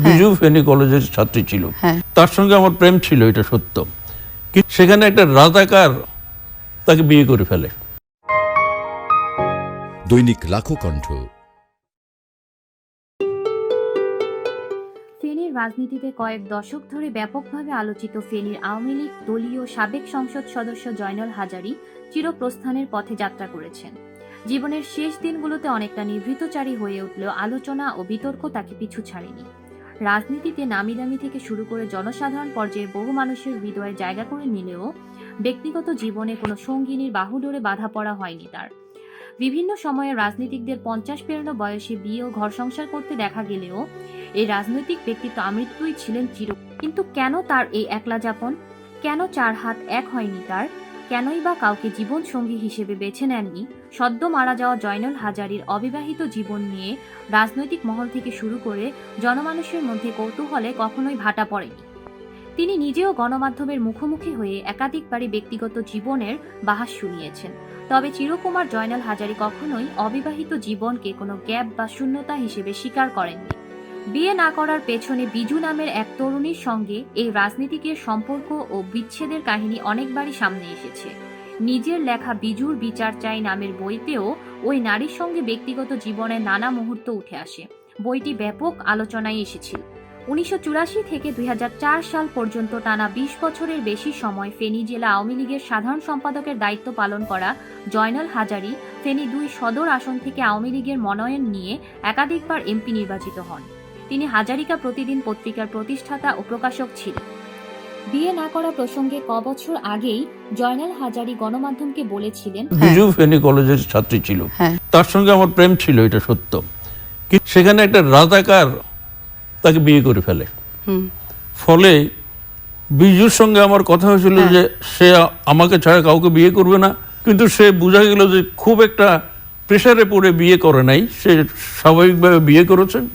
বিজু ফেনী কলেজের ছাত্রী ছিল, তার সঙ্গে আমার প্রেম ছিল, এটা সত্য। কিন্তু সেখানে একটা রাজাকার তাকে বিয়ে করে ফেলে। দৈনিক লাখো কণ্ঠ। ফেনীর রাজনীতিতে কয়েক দশক ধরে ব্যাপকভাবে আলোচিত ফেনীর আওয়ামী লীগ দলীয় সাবেক সংসদ সদস্য জয়নাল হাজারী চিরপ্রস্থানের পথে যাত্রা করেছেন। জীবনের শেষ দিনগুলোতে অনেকটা নিভৃতচারী হয়ে উঠলেও আলোচনা ও বিতর্ক তাকে পিছু ছাড়েনি। রাজনীতিতে নামিদামি থেকে শুরু করে জনসাধারণ পর্যায়ে বহু মানুষের হৃদয়ে জায়গা করে নিলেও ব্যক্তিগত জীবনে কোনো সঙ্গিনীর বাহুডোরে বাধা পড়া হয়নি তার। বিভিন্ন সময়ে রাজনীতিকদের 50 পেরোনো বয়সে বিয়ে ও ঘর সংসার করতে দেখা গেলেও এই রাজনৈতিক ব্যক্তিত্ব আমৃত্যুই ছিলেন চির। কিন্তু কেন তার এই একলা যাপন? কেন 4 হাত এক হয়নি তার? কেনই বা কাউকে জীবন সঙ্গী হিসেবে বেছে নেননি? সদ্য মারা যাওয়া জয়নাল হাজারীর অবিবাহিত জীবন নিয়ে রাজনৈতিক মহল থেকে শুরু করে জনমানুষের মধ্যে কৌতূহলে কখনোই ভাটা পড়েনি। তিনি নিজেও গণমাধ্যমের মুখোমুখি হয়ে একাধিকবারই ব্যক্তিগত জীবনের বাহাস শুনিয়েছেন। তবে চিরকুমার জয়নাল হাজারী কখনোই অবিবাহিত জীবনকে কোনো গ্যাপ বা শূন্যতা হিসেবে স্বীকার করেননি। বিয়ে না করার পেছনে বিজু নামের এক তরুণীর সঙ্গে এই রাজনীতিকের সম্পর্ক ও বিচ্ছেদের কাহিনী অনেকবারই সামনে এসেছে। নিজের লেখা বিজুর বিচার চাই নামের বইতেও ওই নারীর সঙ্গে ব্যক্তিগত জীবনের নানা মুহূর্ত উঠে আসে। বইটি ব্যাপক আলোচনায় এসেছিল। 1984 থেকে 2004 সাল পর্যন্ত টানা 20 বছরের বেশি সময় ফেনী জেলা আওয়ামী লীগের সাধারণ সম্পাদকের দায়িত্ব পালন করা জয়নাল হাজারী ফেনী 2 সদর আসন থেকে আওয়ামী লীগের মনোনয়ন নিয়ে একাধিকবার এমপি নির্বাচিত হন। তিনি হাজারিকা প্রতিদিন পত্রিকার প্রতিষ্ঠাতা ও প্রকাশক ছিলেন। বিয়ে না করা প্রসঙ্গে কবছর আগেই জয়নাল হাজারী গণমাধ্যমকে বলেছিলেন, বিজু ফেনী কলেজের ছাত্রী ছিল, তার সঙ্গে আমার প্রেম ছিল, এটা সত্য। কিন্তু সেখানে একটা রাজাকার তাকে বিয়ে করে ফেলে। ফলে বিজুর সঙ্গে আমার কথা হয়েছিল যে সে আমাকে ছাড়া কাউকে বিয়ে করবে না, কিন্তু সে বোঝা গেল যে খুব একটা প্রেসারে পড়ে বিয়ে করে নাই, সে স্বাভাবিকভাবে বিয়ে করেছেন।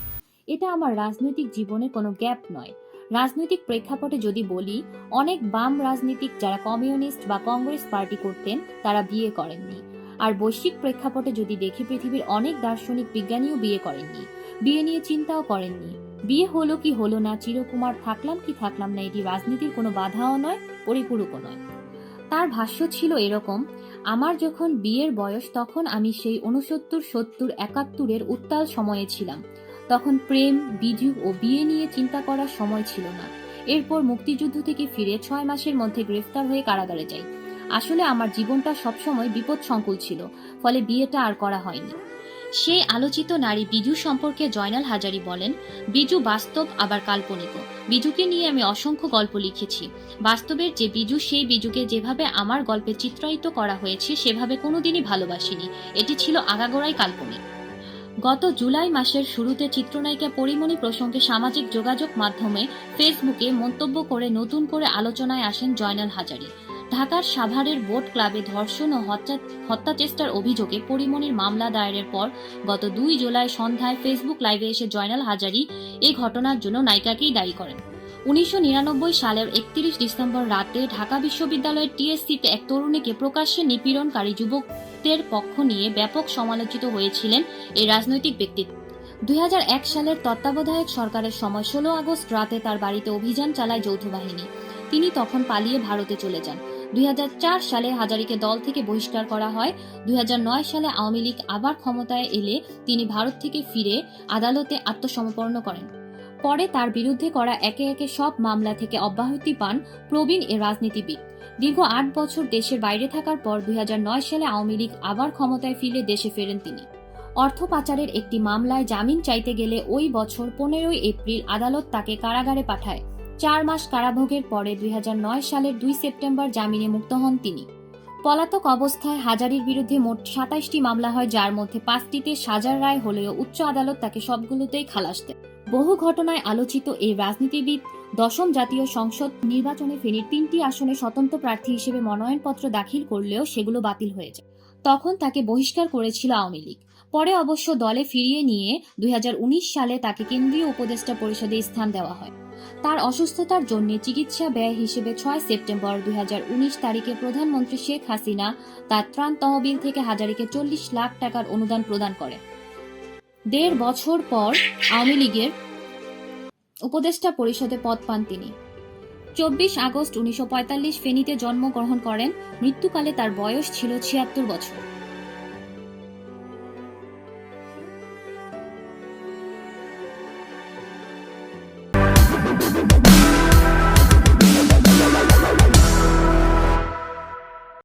এটা আমার রাজনৈতিক জীবনে কোনো গ্যাপ নয়। রাজনৈতিক প্রেক্ষাপটে যদি বলি, অনেক বাম রাজনীতিক যারা কমিউনিস্ট বা কংগ্রেস পার্টি করতেন তারা বিয়ে করেননি। আর বৈশ্বিক প্রেক্ষাপটে যদি দেখি, পৃথিবীর অনেক দার্শনিক বিজ্ঞানীও বিয়ে করেননি, বিয়ে নিয়ে চিন্তাও করেননি। বিয়ে হলো কি হলো না, চিরকুমার থাকলাম কি থাকলাম না, এটি রাজনীতির কোনো বাধাও নয়, পরিপূরকও নয়। তার ভাষ্য ছিল এরকম, আমার যখন বিয়ের বয়স তখন আমি সেই 69, 70, 71-এর উত্তাল সময়ে ছিলাম। তখন প্রেম, বিজু ও বিয়ে নিয়ে চিন্তা করার সময় ছিল না। এরপর মুক্তিযুদ্ধ থেকে ফিরে 6 মাসের মধ্যে গ্রেফতার হয়ে কারাগারে যাই। আসলে আমার জীবনটা সবসময় বিপদ সংকুল ছিল, ফলে বিয়েটা আর করা হয়নি। সেই আলোচিত নারী বিজু সম্পর্কে জয়নাল হাজারী বলেন, বিজু বাস্তব আবার কাল্পনিকও। বিজুকে নিয়ে আমি অসংখ্য গল্প লিখেছি। বাস্তবের যে বিজু, সেই বিজুকে যেভাবে আমার গল্পে চিত্রায়িত করা হয়েছে সেভাবে কোনোদিনই ভালোবাসিনি। এটি ছিল আগাগোড়াই কাল্পনিক। গত জুলাই মাসের শুরুতে চিত্রনায়িকা পরিমণি প্রসঙ্গে সামাজিক যোগাযোগ মাধ্যমে ফেসবুকে মন্তব্য করে নতুন করে আলোচনায় আসেন জয়নাল হাজারী। ঢাকার সাভারের বোট ক্লাবে ধর্ষণ ও হত্যা চেষ্টার অভিযোগে পরিমণির মামলা দায়েরের পর গত 2 জুলাই সন্ধ্যায় ফেসবুক লাইভে এসে জয়নাল হাজারী এই ঘটনার জন্য নায়িকাকেই দায়ী করেন। 1999 সালের 31 ডিসেম্বর রাতে ঢাকা বিশ্ববিদ্যালয়ের টিএসসিতে এক তরুণীকে প্রকাশ্যে নিপীড়নকারী যুবকদের পক্ষ নিয়ে ব্যাপক সমালোচিত হয়েছিলেন এই রাজনৈতিক ব্যক্তিত্ব। 2001 সালের তত্ত্বাবধায়ক সরকারের সময় 16 আগস্ট রাতে তার বাড়িতে অভিযান চালায় যৌথ বাহিনী। তিনি তখন পালিয়ে ভারতে চলে যান। 2004 সালে হাজারীকে দল থেকে বহিষ্কার করা হয়। 2009 সালে আওয়ামী লীগ আবার ক্ষমতায় এলে তিনি ভারত থেকে ফিরে আদালতে আত্মসমর্পণ করেন। পরে তার বিরুদ্ধে করা একে একে সব মামলা থেকে অব্যাহতি পান প্রবীণ এ রাজনীতিবিদ। দীর্ঘ 8 বছর দেশের বাইরে থাকার পর 2009 সালে আওয়ামী লীগ আবার ক্ষমতায় ফিরে দেশে ফেরেন তিনি। অর্থ পাচারের একটি মামলায় জামিন চাইতে গেলে ওই বছর 15 এপ্রিল আদালত তাকে কারাগারে পাঠায়। 4 মাস কারাভোগের পরে 2009 সালের 2 সেপ্টেম্বর জামিনে মুক্ত হন তিনি। পলাতক অবস্থায় হাজারীর বিরুদ্ধে মোট 27টি মামলা হয়, যার মধ্যে 5টিতে সাজার রায় হলেও উচ্চ আদালত তাকে সবগুলোতেই খালাস দেয়। বহু ঘটনায় আলোচিত এই রাজনীতিবিদ 10ম জাতীয় সংসদ নির্বাচনে ফেনীর 3টি আসনে স্বতন্ত্র প্রার্থী হিসেবে মনোনয়নপত্র দাখিল করলেও সেগুলো বাতিল হয়ে যায়। তখন তাকে বহিষ্কার করেছিল আওয়ামী লীগ। পরে অবশ্য দলে ফিরিয়ে নিয়ে 2019 সালে তাকে কেন্দ্রীয় উপদেষ্টা পরিষদে স্থান দেওয়া হয়। তার অসুস্থতার জন্য চিকিৎসা ব্যয় হিসেবে 6 সেপ্টেম্বর 2019 তারিখে প্রধানমন্ত্রী শেখ হাসিনা তার ত্রাণ তহবিল থেকে হাজারীকে 40 লাখ টাকার অনুদান প্রদান করে। 1.5 বছর পর আওয়ামী লীগের উপদেষ্টা পরিষদে পদ পান তিনি। 24 আগস্ট 1945 ফেনীতে জন্মগ্রহণ করেন। মৃত্যুকালে তার বয়স ছিল 76 বছর।